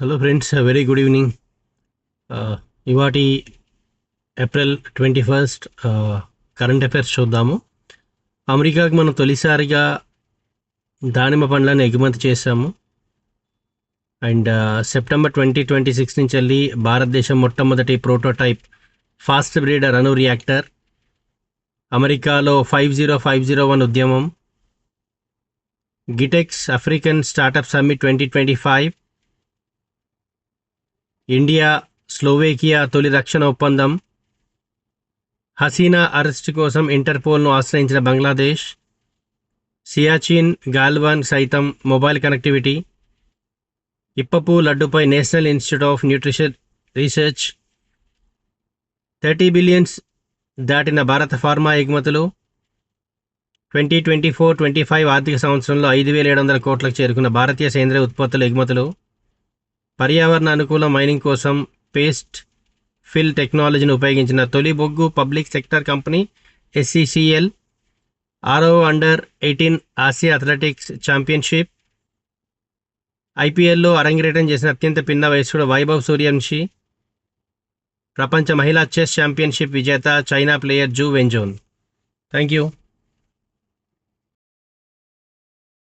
Hello friends, very good evening. ఇవాటి April 21 current affairs చూద్దాము. అమెరికాకు మనం తొలిసారిగా దానిమ్మ పండ్లను ఎగుమతి చేశాము. అండ్ సెప్టెంబర్ 2026 నుంచి వెళ్ళి భారతదేశం మొట్టమొదటి ప్రోటోటైప్ ఫాస్ట్ బ్రీడర్ అణు రియాక్టర్, అమెరికాలో 50501 ఉద్యమం, GITEX African startup summit 2025, India Slovakia తొలి రక్షణ ఒప్పందం, హసీనా అరెస్ట్ కోసం ఇంటర్పోల్ను ఆశ్రయించిన బంగ్లాదేశ్, సియాచిన్ గాల్వాన్ సైతం మొబైల్ కనెక్టివిటీ, ఇప్పపు లడ్డుపై national institute of nutrition research, 30 billions దాటిన భారత ఫార్మా ఎగుమతులు, 2024-25 ఆర్థిక సంవత్సరంలో 5,700 కోట్లకు చేరుకున్న భారతీయ సేంద్రియ ఉత్పత్తుల ఎగుమతులు, పర్యావరణ అనుకూల మైనింగ్ కోసం పేస్ట్ ఫిల్ టెక్నాలజీని ఉపయోగించిన తొలి బొగ్గు పబ్లిక్ సెక్టర్ కంపెనీ SCCL, 6వ అండర్-18 ఆసియా అథ్లెటిక్స్ ఛాంపియన్షిప్, IPLలో అరంగేట్రం చేసిన అత్యంత పిన్న వయస్కుడు వైభవ్ సూర్యవంశీ, ప్రపంచ మహిళా చెస్ ఛాంపియన్షిప్ విజేత China player Ju Wenjun. Thank you.